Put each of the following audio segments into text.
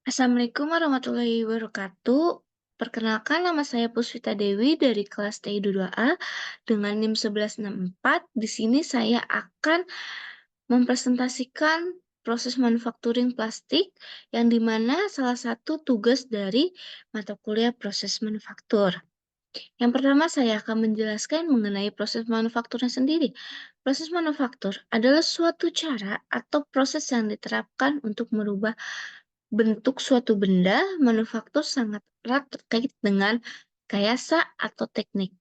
Assalamualaikum warahmatullahi wabarakatuh. Perkenalkan nama saya Puspita Dewi dari kelas TI 2A dengan NIM 1164. Di sini saya akan mempresentasikan proses manufacturing plastik yang dimana salah satu tugas dari mata kuliah proses manufaktur. Yang pertama saya akan menjelaskan mengenai proses manufakturnya sendiri. Proses manufaktur adalah suatu cara atau proses yang diterapkan untuk merubah bentuk suatu benda. Manufaktur sangat erat terkait dengan rekayasa atau teknik.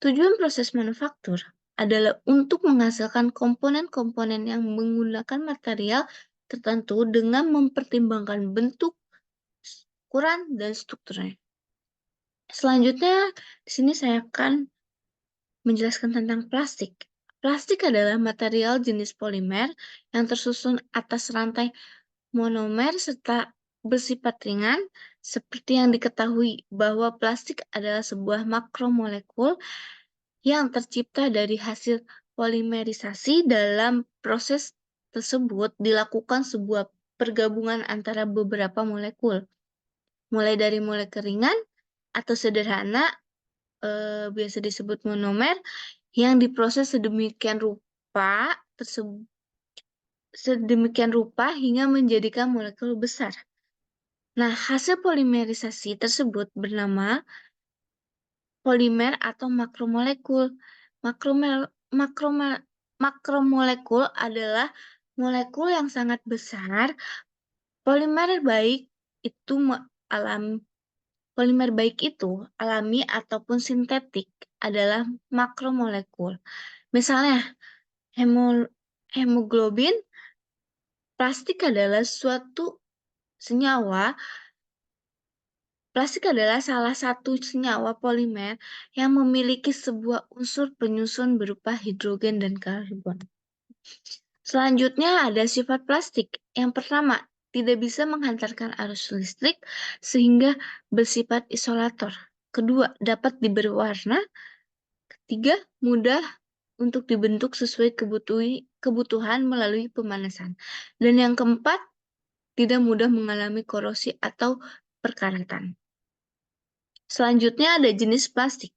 Tujuan proses manufaktur adalah untuk menghasilkan komponen-komponen yang menggunakan material tertentu dengan mempertimbangkan bentuk, ukuran, dan strukturnya. Selanjutnya, di sini saya akan menjelaskan tentang plastik. Plastik adalah material jenis polimer yang tersusun atas rantai monomer serta bersifat ringan, seperti yang diketahui bahwa plastik adalah sebuah makromolekul yang tercipta dari hasil polimerisasi. Dalam proses tersebut dilakukan sebuah pergabungan antara beberapa molekul, mulai dari molekul ringan atau sederhana, biasa disebut monomer, yang diproses sedemikian rupa hingga menjadikan molekul besar. Nah, hasil polimerisasi tersebut bernama polimer atau makromolekul. Makromel- makrome- Makromolekul adalah molekul yang sangat besar. Polimer baik itu Polimer baik itu alami ataupun sintetik adalah makromolekul. Misalnya, hemoglobin. Plastik adalah senyawa Plastik adalah salah satu senyawa polimer yang memiliki sebuah unsur penyusun berupa hidrogen dan karbon. Selanjutnya ada sifat plastik. Yang pertama, tidak bisa menghantarkan arus listrik sehingga bersifat isolator. Kedua, dapat diberi warna. Ketiga, mudah untuk dibentuk sesuai kebutuhan melalui pemanasan. Dan yang keempat, tidak mudah mengalami korosi atau perkaratan. Selanjutnya ada jenis plastik.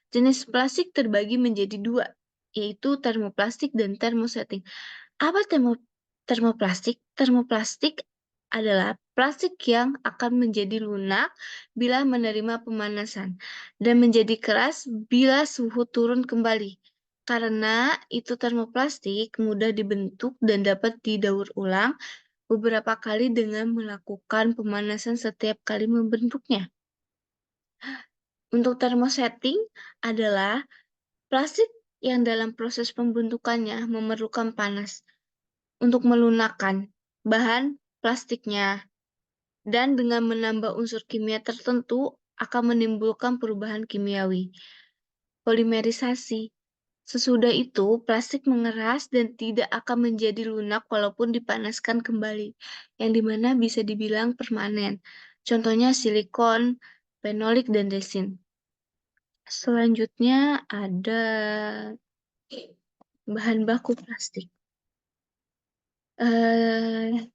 Jenis plastik terbagi menjadi dua, yaitu termoplastik dan termosetting. Apa termoplastik? Termoplastik adalah plastik yang akan menjadi lunak bila menerima pemanasan dan menjadi keras bila suhu turun kembali. Karena itu termoplastik mudah dibentuk dan dapat didaur ulang beberapa kali dengan melakukan pemanasan setiap kali membentuknya. Untuk termosetting adalah plastik yang dalam proses pembentukannya memerlukan panas untuk melunakkan bahan plastiknya, dan dengan menambah unsur kimia tertentu akan menimbulkan perubahan kimiawi. Polimerisasi. Sesudah itu, plastik mengeras dan tidak akan menjadi lunak walaupun dipanaskan kembali, yang dimana bisa dibilang permanen. Contohnya silikon, fenolik, dan resin. Selanjutnya ada bahan baku plastik.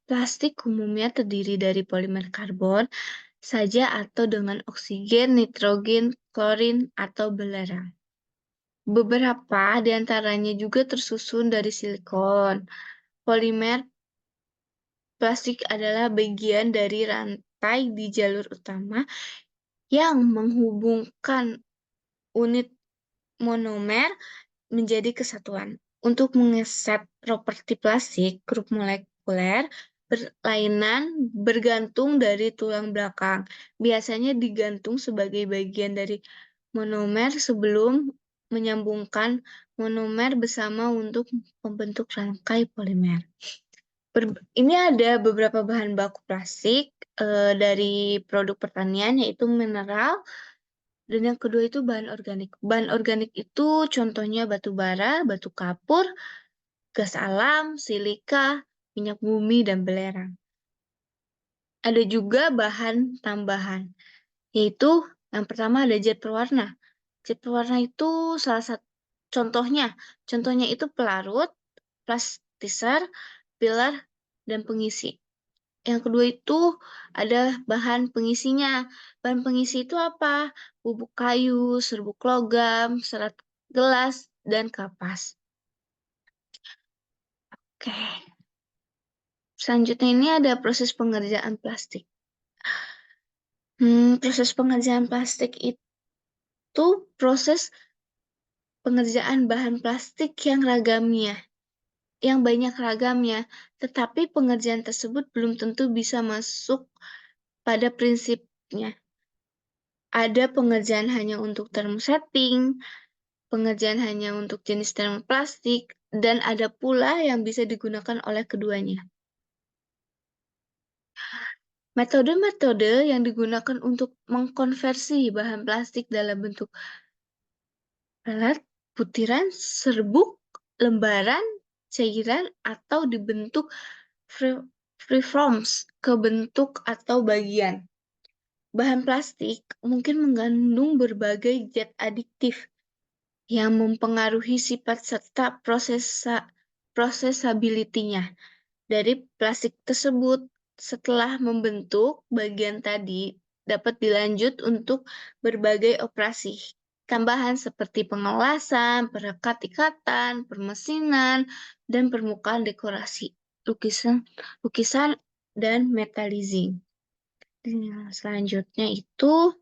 Plastik umumnya terdiri dari polimer karbon saja atau dengan oksigen, nitrogen, klorin, atau belerang. Beberapa di antaranya juga tersusun dari silikon. Polimer plastik adalah bagian dari rantai di jalur utama yang menghubungkan unit monomer menjadi kesatuan. Untuk mengeset properti plastik, grup molekuler berlainan bergantung dari tulang belakang. Biasanya digantung sebagai bagian dari monomer sebelum menyambungkan monomer bersama untuk membentuk rangkai polimer. Ini ada beberapa bahan baku plastik dari produk pertanian, yaitu mineral, dan yang kedua itu bahan organik. Bahan organik itu contohnya batu bara, batu kapur, gas alam, silika, minyak bumi, dan belerang. Ada juga bahan tambahan, yaitu yang pertama ada zat pewarna. Zat pewarna itu salah satu contohnya itu pelarut, plasticizer, filler, dan pengisi. Yang kedua itu ada bahan pengisinya. Bahan pengisi itu apa? Bubuk kayu, serbuk logam, serat gelas, dan kapas. Oke. Selanjutnya ini ada proses pengerjaan plastik. Proses pengerjaan plastik itu proses pengerjaan bahan plastik yang banyak ragamnya, tetapi pengerjaan tersebut belum tentu bisa masuk pada prinsipnya. Ada pengerjaan hanya untuk thermosetting, pengerjaan hanya untuk jenis termoplastik, dan ada pula yang bisa digunakan oleh keduanya. Metode-metode yang digunakan untuk mengkonversi bahan plastik dalam bentuk pelet, butiran, serbuk, lembaran, cairan, atau dibentuk freeforms ke bentuk atau bagian. Bahan plastik mungkin mengandung berbagai zat adiktif yang mempengaruhi sifat serta prosesability-nya dari plastik tersebut. Setelah membentuk bagian tadi, dapat dilanjut untuk berbagai operasi tambahan seperti pengelasan, perekat ikatan, permesinan, dan permukaan dekorasi, lukisan, dan metalizing. Selanjutnya itu,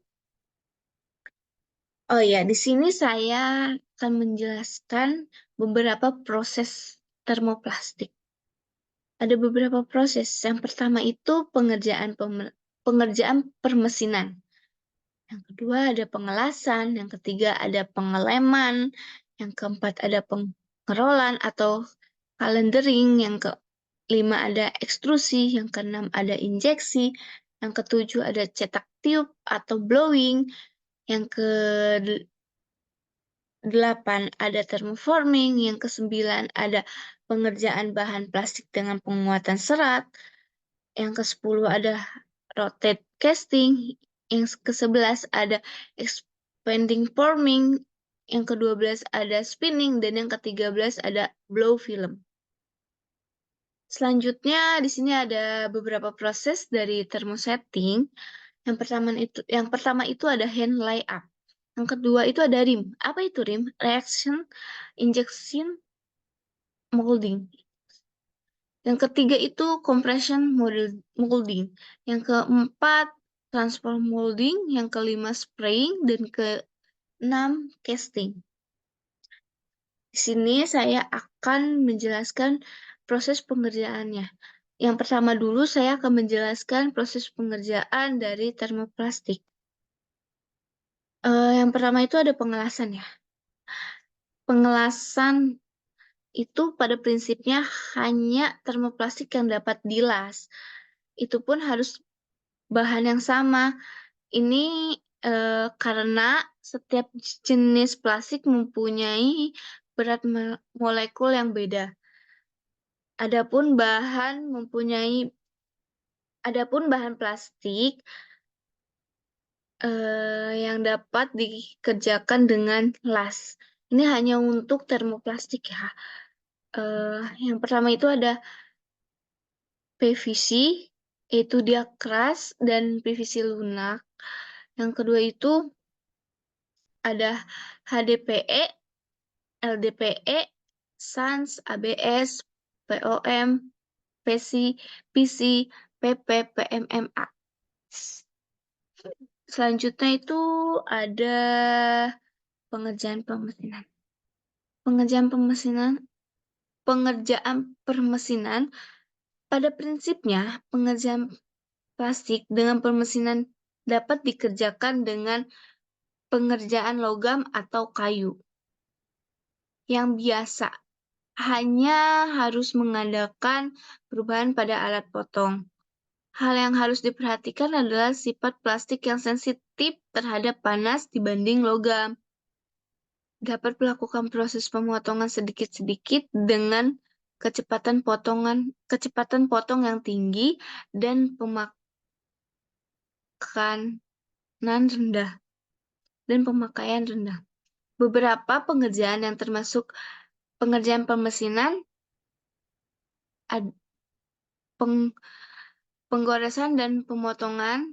oh ya, di sini saya akan menjelaskan beberapa proses termoplastik. Ada beberapa proses. Yang pertama itu pengerjaan permesinan. Yang kedua ada pengelasan, yang ketiga ada pengeleman, yang keempat ada pengerolan atau calendering, yang kelima ada ekstrusi, yang keenam ada injeksi, yang ketujuh ada cetak tiup atau blowing, yang ke-8 ada thermoforming, yang ke-9 ada pengerjaan bahan plastik dengan penguatan serat, yang ke-10 ada rotate casting, yang ke-11 ada expanding forming, yang ke-12 ada spinning, dan yang ke-13 ada blow film. Selanjutnya di sini ada beberapa proses dari thermosetting. Yang pertama itu ada hand layup. Yang kedua itu ada rim. Apa itu rim? Reaction, injection, molding. Yang ketiga itu compression molding. Yang keempat transform molding. Yang kelima spraying. Dan keenam casting. Di sini saya akan menjelaskan proses pengerjaannya. Yang pertama dulu saya akan menjelaskan proses pengerjaan dari termoplastik. Yang pertama itu ada pengelasan ya. Pengelasan itu pada prinsipnya hanya termoplastik yang dapat dilas. Itu pun harus bahan yang sama. Ini karena setiap jenis plastik mempunyai berat molekul yang beda. Adapun bahan plastik yang dapat dikerjakan dengan las. Ini hanya untuk termoplastik ya. Yang pertama itu ada PVC, yaitu dia keras, dan PVC lunak. Yang kedua itu ada HDPE, LDPE, SANS, ABS, POM, PC, PC, PP, PMMA. Selanjutnya itu ada pengerjaan permesinan. Pengerjaan permesinan pada prinsipnya pengerjaan plastik dengan permesinan dapat dikerjakan dengan pengerjaan logam atau kayu yang biasa, hanya harus mengandalkan perubahan pada alat potong. Hal yang harus diperhatikan adalah sifat plastik yang sensitif terhadap panas dibanding logam. Dapat melakukan proses pemotongan sedikit-sedikit dengan kecepatan potong yang tinggi dan pemakaian rendah. Beberapa pengerjaan yang termasuk pengerjaan permesinan penggoresan dan pemotongan,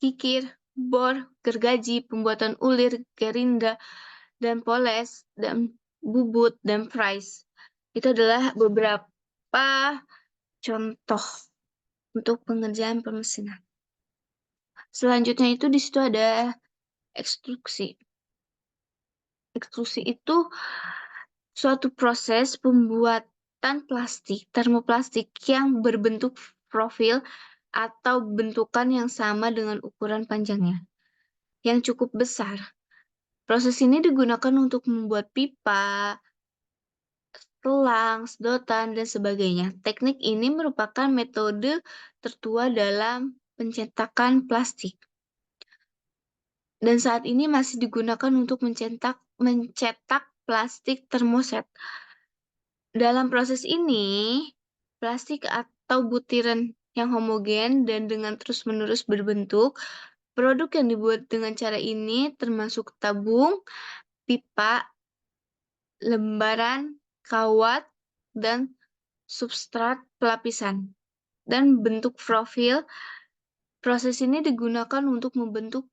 kikir, bor, gergaji, pembuatan ulir, gerinda, dan poles, dan bubut, dan fries. Itu adalah beberapa contoh untuk pengerjaan permesinan. Selanjutnya itu di situ ada ekstruksi. Ekstrusi itu suatu proses pembuatan plastik, termoplastik yang berbentuk profil atau bentukan yang sama dengan ukuran panjangnya, yang cukup besar. Proses ini digunakan untuk membuat pipa, telang, sedotan, dan sebagainya. Teknik ini merupakan metode tertua dalam pencetakan plastik, dan saat ini masih digunakan untuk mencetak plastik termoset. Dalam proses ini, plastik atau butiran yang homogen dan dengan terus-menerus berbentuk, produk yang dibuat dengan cara ini termasuk tabung, pipa, lembaran, kawat, dan substrat pelapisan. Dan bentuk profil, proses ini digunakan untuk membentuk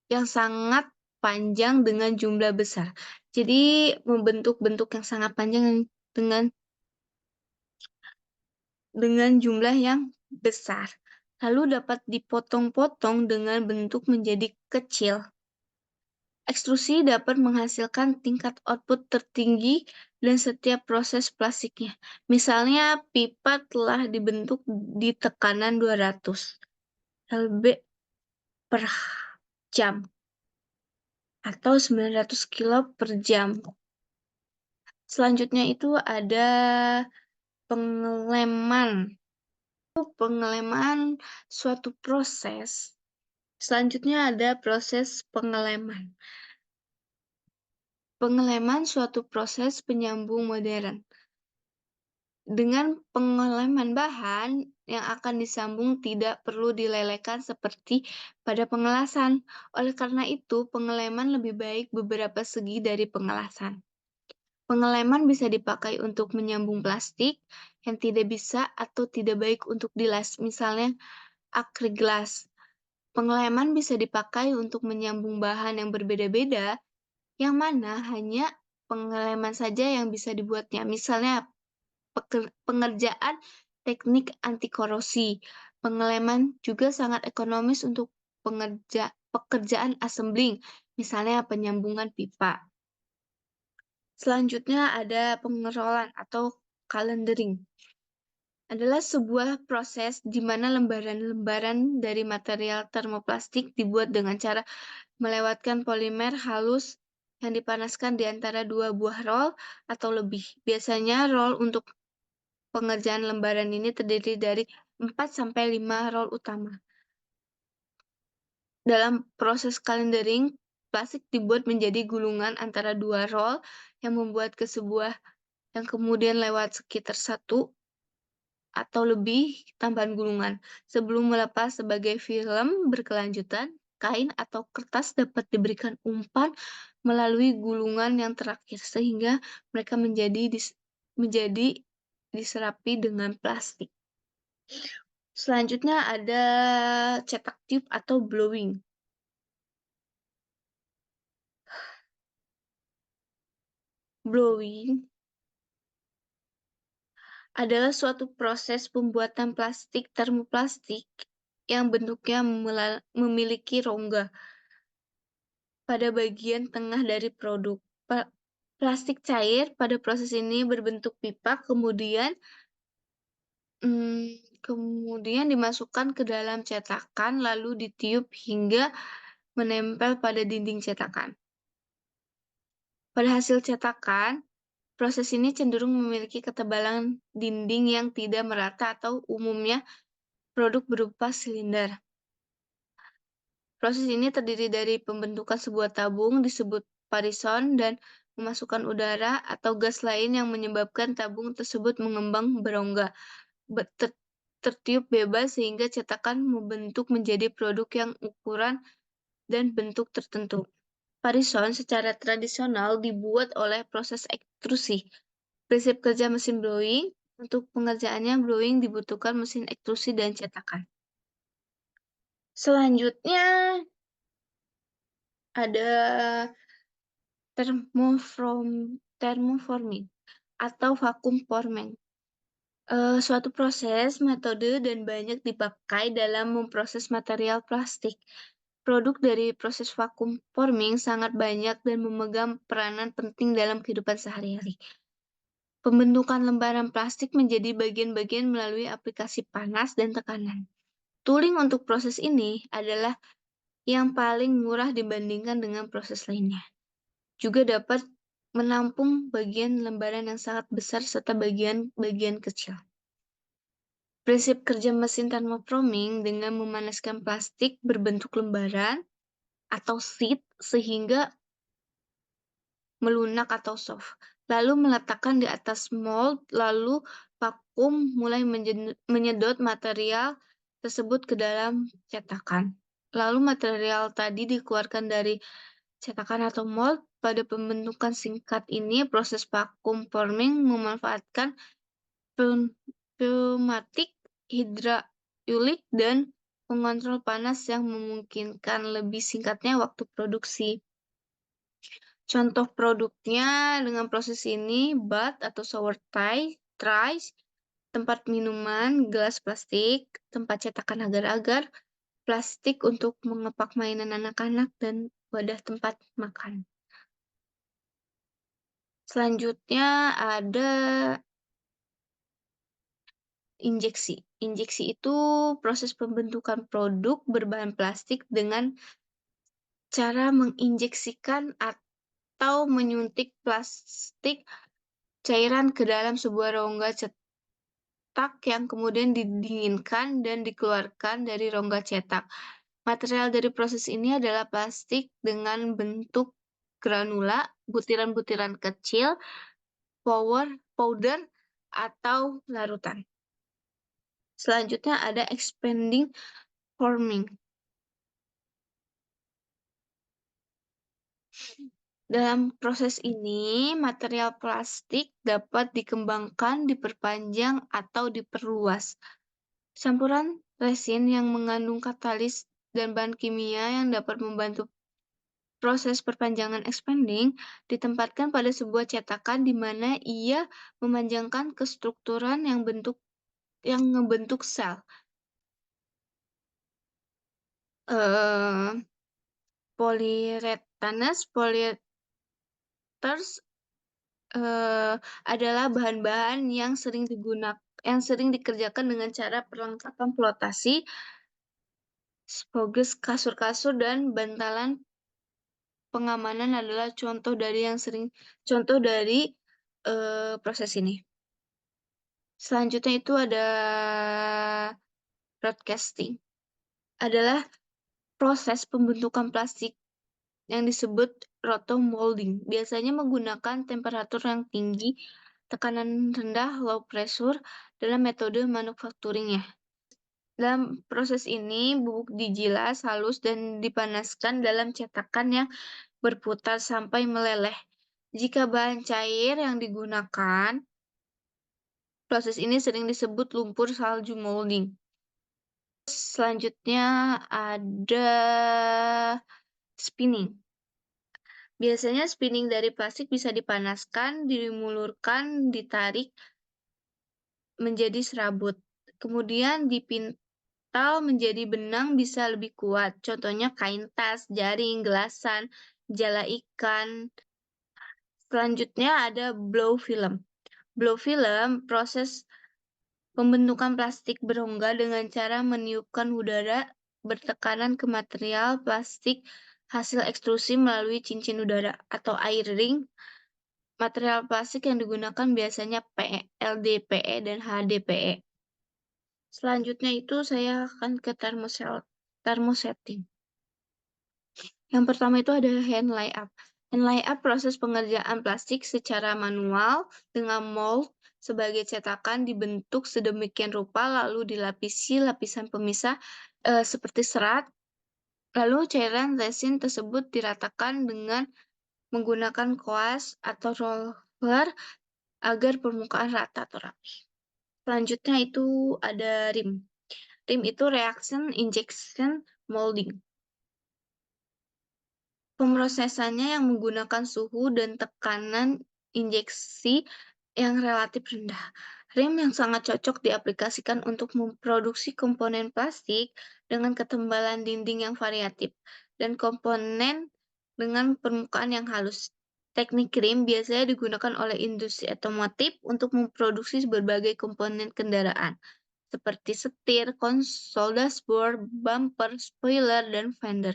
yang sangat panjang dengan jumlah besar. Jadi membentuk bentuk yang sangat panjang dengan jumlah yang besar. Lalu dapat dipotong-potong dengan bentuk menjadi kecil. Ekstrusi dapat menghasilkan tingkat output tertinggi dan setiap proses plastiknya. Misalnya pipa telah dibentuk di tekanan 200 lb per jam atau 900 kilo per jam. Selanjutnya itu ada pengeleman. Pengeleman suatu proses. Selanjutnya ada proses pengeleman. Pengeleman suatu proses penyambung modern. Dengan pengeleman bahan yang akan disambung tidak perlu dilelehkan seperti pada pengelasan. Oleh karena itu, pengeleman lebih baik beberapa segi dari pengelasan. Pengeleman bisa dipakai untuk menyambung plastik yang tidak bisa atau tidak baik untuk dilas, misalnya akriglas. Pengeleman bisa dipakai untuk menyambung bahan yang berbeda-beda, yang mana hanya pengeleman saja yang bisa dibuatnya. Misalnya pengerjaan teknik anti korosi. Pengeleman juga sangat ekonomis untuk pekerjaan assembling, misalnya penyambungan pipa. Selanjutnya ada pengerolan atau calendering. Adalah sebuah proses di mana lembaran-lembaran dari material termoplastik dibuat dengan cara melewatkan polimer halus yang dipanaskan di antara dua buah roll atau lebih. Biasanya roll untuk pengerjaan lembaran ini terdiri dari 4-5 roll utama. Dalam proses calendering, plastik dibuat menjadi gulungan antara dua roll yang membuat ke sebuah yang kemudian lewat sekitar 1 atau lebih tambahan gulungan. Sebelum melepas sebagai film berkelanjutan, kain atau kertas dapat diberikan umpan melalui gulungan yang terakhir sehingga mereka menjadi diserapi dengan plastik. Selanjutnya ada cetak tiup atau blowing. Blowing adalah suatu proses pembuatan plastik termoplastik yang bentuknya memiliki rongga pada bagian tengah dari produk. Plastik cair pada proses ini berbentuk pipa, kemudian dimasukkan ke dalam cetakan, lalu ditiup hingga menempel pada dinding cetakan. Pada hasil cetakan, proses ini cenderung memiliki ketebalan dinding yang tidak merata atau umumnya produk berupa silinder. Proses ini terdiri dari pembentukan sebuah tabung disebut parison dan memasukkan udara atau gas lain yang menyebabkan tabung tersebut mengembang berongga, tertiup bebas sehingga cetakan membentuk menjadi produk yang ukuran dan bentuk tertentu. Parison secara tradisional dibuat oleh proses ekstrusi. Prinsip kerja mesin blowing Untuk pengerjaannya, blowing dibutuhkan mesin ekstrusi dan cetakan. Selanjutnya ada thermoforming atau vakum forming. Suatu proses, metode, dan banyak dipakai dalam memproses material plastik. Produk dari proses vakum forming sangat banyak dan memegang peranan penting dalam kehidupan sehari-hari. Pembentukan lembaran plastik menjadi bagian-bagian melalui aplikasi panas dan tekanan. Tooling untuk proses ini adalah yang paling murah dibandingkan dengan proses lainnya. Juga dapat menampung bagian lembaran yang sangat besar serta bagian-bagian kecil. Prinsip kerja mesin thermoforming dengan memanaskan plastik berbentuk lembaran atau sheet sehingga melunak atau soft, lalu meletakkan di atas mold, lalu vakum mulai menyedot material tersebut ke dalam cetakan. Lalu material tadi dikeluarkan dari cetakan atau mold. Pada pembentukan singkat ini, proses vakum forming memanfaatkan pneumatik, hidraulik, dan pengontrol panas yang memungkinkan lebih singkatnya waktu produksi. Contoh produknya dengan proses ini, bath atau shower trays, tempat minuman, gelas plastik, tempat cetakan agar-agar, plastik untuk mengepak mainan anak-anak, dan wadah tempat makan. Selanjutnya ada injeksi. Injeksi itu proses pembentukan produk berbahan plastik dengan cara menginjeksikan atau menyuntik plastik cairan ke dalam sebuah rongga cetak yang kemudian didinginkan dan dikeluarkan dari rongga cetak. Material dari proses ini adalah plastik dengan bentuk granula, butiran-butiran kecil, powder, atau larutan. Selanjutnya ada expanding forming. Dalam proses ini, material plastik dapat dikembangkan, diperpanjang, atau diperluas. Campuran resin yang mengandung katalis dan bahan kimia yang dapat membantu proses perpanjangan expanding ditempatkan pada sebuah cetakan di mana ia memanjangkan kestrukturan yang membentuk sel. Polyether's adalah bahan-bahan yang sering dikerjakan dengan cara perlengkapan flotasi, sebagai kasur-kasur dan bantalan pengamanan adalah contoh dari proses ini. Selanjutnya itu ada broadcasting. Adalah proses pembentukan plastik yang disebut rotomolding. Biasanya menggunakan temperatur yang tinggi, tekanan rendah, low pressure, dalam metode manufacturingnya. Dalam proses ini, bubuk digilas halus dan dipanaskan dalam cetakan yang berputar sampai meleleh. Jika bahan cair yang digunakan, proses ini sering disebut lumpur salju molding. Selanjutnya ada spinning. Biasanya spinning dari plastik bisa dipanaskan, dimulurkan, ditarik menjadi serabut. Kemudian dipintal menjadi benang bisa lebih kuat. Contohnya kain tas, jaring, gelasan, jala ikan. Selanjutnya ada blow film. Blow film proses pembentukan plastik berongga dengan cara meniupkan udara bertekanan ke material plastik hasil ekstrusi melalui cincin udara atau air ring. Material plastik yang digunakan biasanya PE, LDPE, dan HDPE. Selanjutnya itu saya akan ke thermosetting. Yang pertama itu ada hand layup. Hand layup proses pengerjaan plastik secara manual dengan mold sebagai cetakan dibentuk sedemikian rupa lalu dilapisi lapisan pemisah seperti serat. Lalu cairan resin tersebut diratakan dengan menggunakan koas atau roller agar permukaan rata atau rapi. Selanjutnya itu ada RIM. RIM itu Reaction Injection Molding. Pemrosesannya yang menggunakan suhu dan tekanan injeksi yang relatif rendah. RIM yang sangat cocok diaplikasikan untuk memproduksi komponen plastik dengan ketebalan dinding yang variatif dan komponen dengan permukaan yang halus. Teknik RIM biasanya digunakan oleh industri otomotif untuk memproduksi berbagai komponen kendaraan, seperti setir, konsol dashboard, bumper, spoiler, dan fender.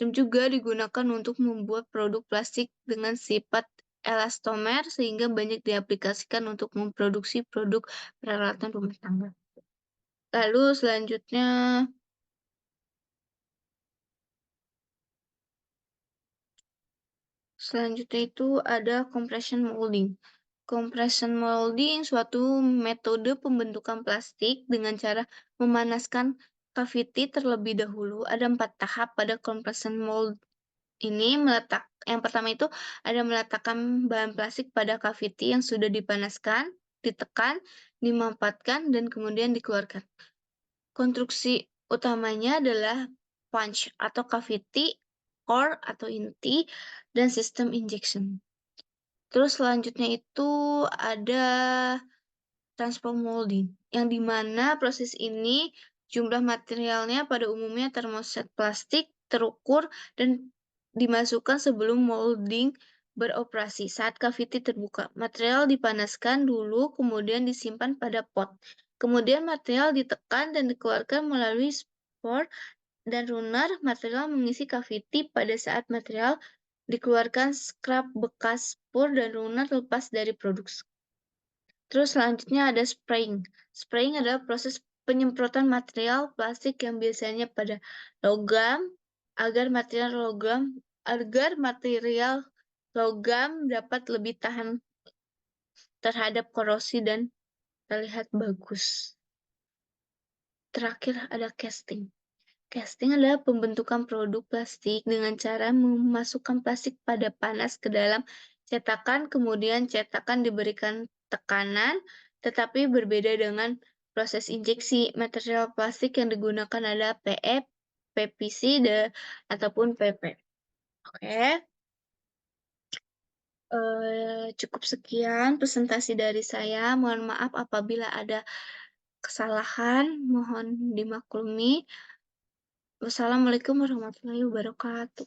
Rem juga digunakan untuk membuat produk plastik dengan sifat elastomer sehingga banyak diaplikasikan untuk memproduksi produk peralatan rumah tangga. Lalu selanjutnya itu ada compression molding. Compression molding suatu metode pembentukan plastik dengan cara memanaskan cavity terlebih dahulu. Ada 4 tahap pada compression mold ini. Yang pertama itu ada meletakkan bahan plastik pada cavity yang sudah dipanaskan, ditekan, dimampatkan, dan kemudian dikeluarkan. Konstruksi utamanya adalah punch atau cavity, core atau inti, dan sistem injection. Terus selanjutnya itu ada transform molding, yang dimana proses ini jumlah materialnya pada umumnya termoset plastik terukur dan dimasukkan sebelum molding beroperasi. Saat cavity terbuka, material dipanaskan dulu, kemudian disimpan pada pot. Kemudian material ditekan dan dikeluarkan melalui spor dan runner. Material mengisi cavity. Pada saat material dikeluarkan, scrap bekas spur dan runner lepas dari produksi. Terus selanjutnya ada spraying. Spraying adalah proses penyemprotan material plastik yang biasanya pada logam agar material logam dapat lebih tahan terhadap korosi dan terlihat bagus. Terakhir ada casting. Casting adalah pembentukan produk plastik dengan cara memasukkan plastik pada panas ke dalam cetakan, kemudian cetakan diberikan tekanan, tetapi berbeda dengan proses injeksi. Material plastik yang digunakan adalah PE, PVC, ataupun PP. Oke, cukup sekian presentasi dari saya. Mohon maaf apabila ada kesalahan, mohon dimaklumi. Wassalamualaikum warahmatullahi wabarakatuh.